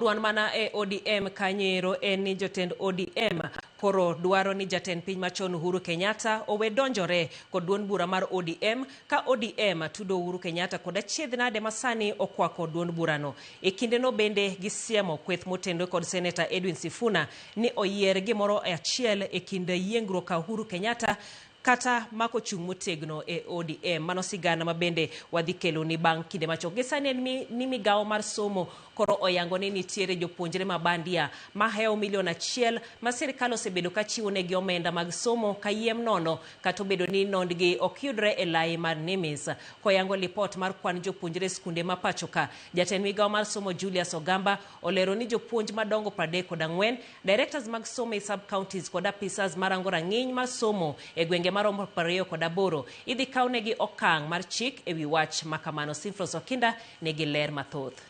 Duan mana e ODM Kanyero en ni jotend ODM koro dwaro ni jatend piny machon Uhuru Kenyatta owe donjore kod duond bura mar ODM ka ODM tudo Uhuru Kenyatta kod achiedh nade masani okwako duond burano. E kinde no bende gisiemo kweth motendo kod Senator Edwin Sifuna ni oyier gimoro achiel e kinde yiengruok ka Uhuru Kenyatta kata mako chung motegno e ODM. Mano sigana mabende wadhi kelo ni bang' kinde machok. Gisani ni migawo mar somo koro oyango ni nitiere jopuonjre mabandia maheo $1,000,000 ma sirkal osebedo ka chiwo negi omenda mag somo kayiem nono kata obedo ni nondgi ok yudre e lai mar NEMIS. Koyango lipot mar kwan jopuonjre skunde ma pachoka, jatend migawo mar somo Julius Ogamba olero ni jopuonj madongo 34, directors mag somo e sub counties kod apisas marango rang'iny mar somo e gwenge maromo 28 idhi kawnegi okang' mar chik ewi wach makamano. Simfros Okinda negi ler mathoth.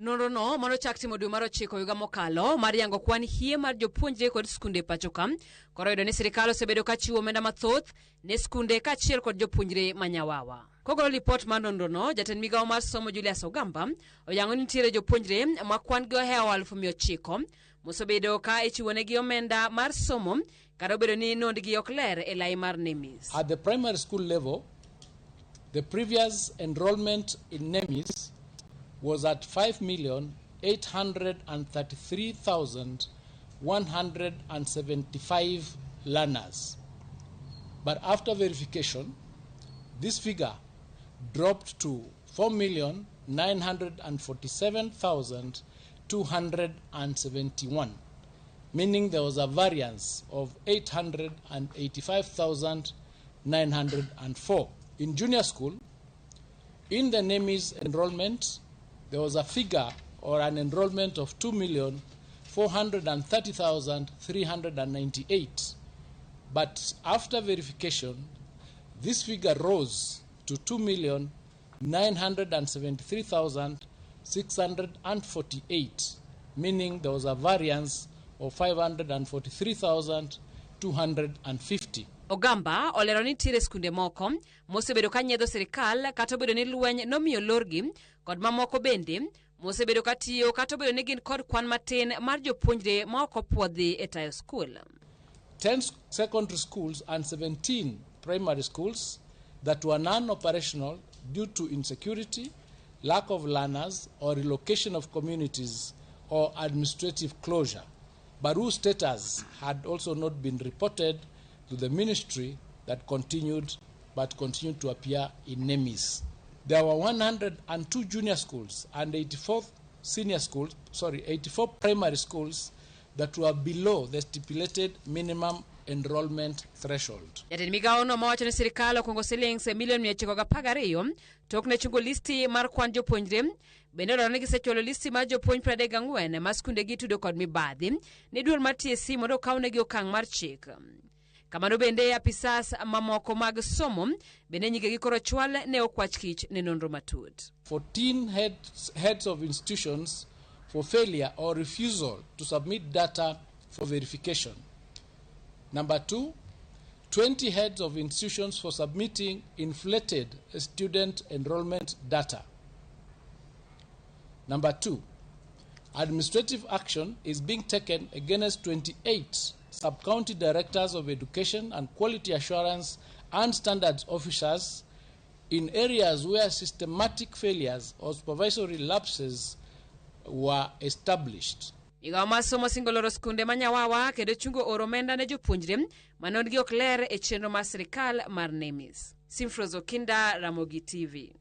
Nonro no manochak timo dwe mar 9 higa mokalo mar yango kwan hie mar jopuonjre kod skunde pachoka koro yudo ni sirkal osebedo ka chiwo omenda mathoth ne skunde kaachiel kod jopuonjre ma nyawawa. Kogolo lipot mar nonro no, jatend migawo mar somo Julius Ogamba oyango ni nitiere jopuonjre ma kwan gi oheo 900,000 mosebedo ka ichiwo negi omenda mar somo kata obedo ni nondgi ok ler e lai mar NEMIS. At the primary school level, the previous enrollment in NEMIS was at 5,833,175 learners. But after verification, this figure dropped to 4,947,271, meaning there was a variance of 885,904. In junior school, in the NEMIS enrollment, there was a figure or an enrollment of 2,430,398. But after verification, this figure rose to 2,973,648, meaning there was a variance of 543,250. Ogamba olero ni tire skunde moko mosebedo ka nyiedho sirkal kata obedo ni lweny nomiyo lorgi kod mamoko bende mosebedo ka tiyo kata obedo ni gin kod kwan matin mar jopuonjre ma ok opuodhi e tayo skul. 10 secondary schools and 17 primary schools that were non-operational due to insecurity, lack of learners, or relocation of communities or administrative closure, but whose status had also not been reported to the ministry that continued to appear in NEMIS. There were 102 junior schools and 84 primary schools that were below the stipulated minimum enrollment threshold. Jatend migawo no mawacho ni sirkal okungo silings $912 tok ne chungo listi mar kwan jopuonjre. Bende olero ni gisechulo listi mar jopuonj 34 ma skunde gi tudo kod mibadhi ni duol mar TSC mondo okawnegi okang' mar chik. Kamano bende apisas mamoko mag somo bende nyingegi koro chwal ne okwach kich ne nonro matut. 14 heads of institutions for failure or refusal to submit data for verification. Number 2, 20 heads of institutions for submitting inflated student enrollment data. Number 2, administrative action is being taken against 28 sub-county directors of education and quality assurance and standards officers in areas where systematic failures or supervisory lapses were established. Migawo mar somo singoloro skunde ma nyawawa kendo chungo oro omenda ne jopuonjre manondgi ok ler e chenro mar sirkal mar NEMIS. Simfros Okinda, Ramogi TV.